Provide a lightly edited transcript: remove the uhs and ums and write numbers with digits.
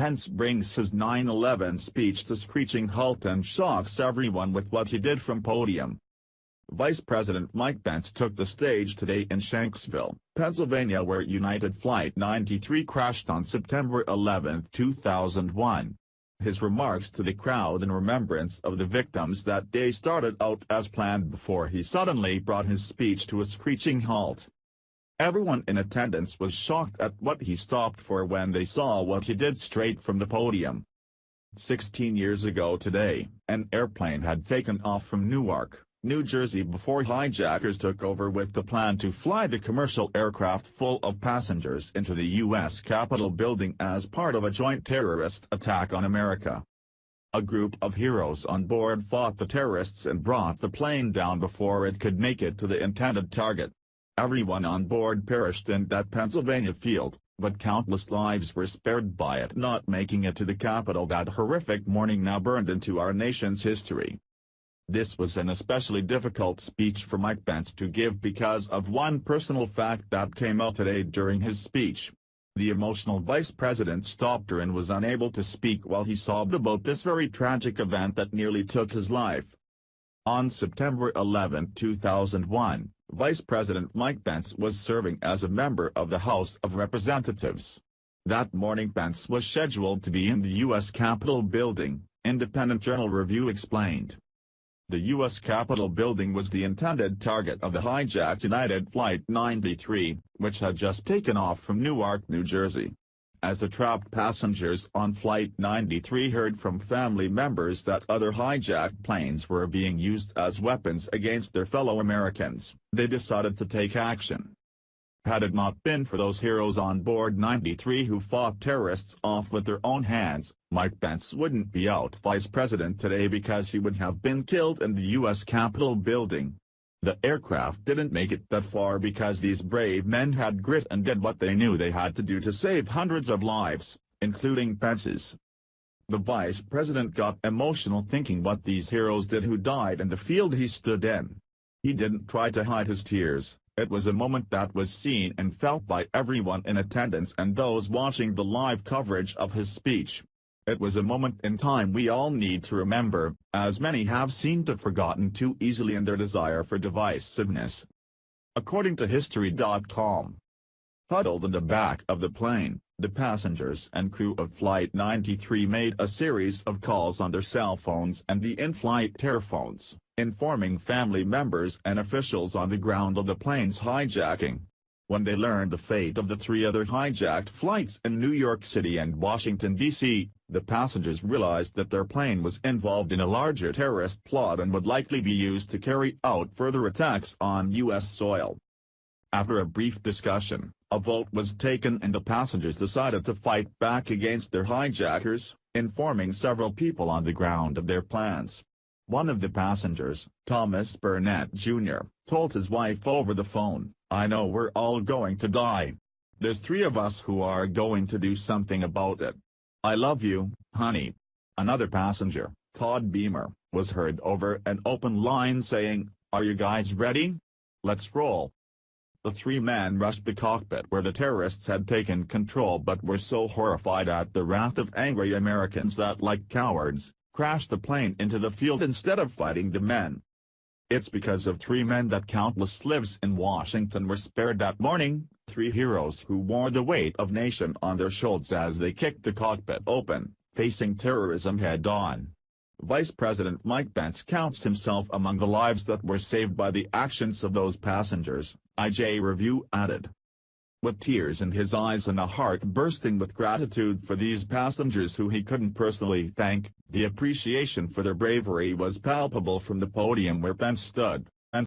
Pence brings his 9/11 speech to screeching halt and shocks everyone with what he did from Podium. Vice President Mike Pence took the stage today in Shanksville, Pennsylvania, where United Flight 93 crashed on September 11, 2001. His remarks to the crowd in remembrance of the victims that day started out as planned before he suddenly brought his speech to a screeching halt. Everyone in attendance was shocked at what he stopped for when they saw what he did straight from the podium. 16 years ago today, an airplane had taken off from Newark, New Jersey before hijackers took over with the plan to fly the commercial aircraft full of passengers into the U.S. Capitol building as part of a joint terrorist attack on America. A group of heroes on board fought the terrorists and brought the plane down before it could make it to the intended target. Everyone on board perished in that Pennsylvania field, but countless lives were spared by it not making it to the Capitol. That horrific morning now burned into our nation's history. This was an especially difficult speech for Mike Pence to give because of one personal fact that came out today during his speech. The emotional vice president stopped her and was unable to speak while he sobbed about this very tragic event that nearly took his life. On September 11, 2001, Vice President Mike Pence was serving as a member of the House of Representatives. That morning Pence was scheduled to be in the U.S. Capitol building, Independent Journal Review explained. The U.S. Capitol building was the intended target of the hijacked United Flight 93, which had just taken off from Newark, New Jersey. As the trapped passengers on Flight 93 heard from family members that other hijacked planes were being used as weapons against their fellow Americans, they decided to take action. Had it not been for those heroes on board 93 who fought terrorists off with their own hands, Mike Pence wouldn't be out vice president today because he would have been killed in the U.S. Capitol building. The aircraft didn't make it that far because these brave men had grit and did what they knew they had to do to save hundreds of lives, including Pence's. The vice president got emotional thinking what these heroes did who died in the field he stood in. He didn't try to hide his tears. It was a moment that was seen and felt by everyone in attendance and those watching the live coverage of his speech. It was a moment in time we all need to remember, as many have seemed to forgotten too easily in their desire for divisiveness. According to History.com, huddled in the back of the plane, the passengers and crew of Flight 93 made a series of calls on their cell phones and the in-flight telephones, informing family members and officials on the ground of the plane's hijacking. When they learned the fate of the three other hijacked flights in New York City and Washington, D.C., the passengers realized that their plane was involved in a larger terrorist plot and would likely be used to carry out further attacks on U.S. soil. After a brief discussion, a vote was taken and the passengers decided to fight back against their hijackers, informing several people on the ground of their plans. One of the passengers, Thomas Burnett Jr., told his wife over the phone, "I know we're all going to die. There's three of us who are going to do something about it. I love you, honey." Another passenger, Todd Beamer, was heard over an open line saying, "Are you guys ready? Let's roll." The three men rushed the cockpit where the terrorists had taken control but were so horrified at the wrath of angry Americans that, like cowards, crashed the plane into the field instead of fighting the men. It's because of three men that countless lives in Washington were spared that morning, three heroes who wore the weight of nation on their shoulders as they kicked the cockpit open, facing terrorism head-on. Vice President Mike Pence counts himself among the lives that were saved by the actions of those passengers, IJ Review added. With tears in his eyes and a heart bursting with gratitude for these passengers who he couldn't personally thank, the appreciation for their bravery was palpable from the podium where Pence stood.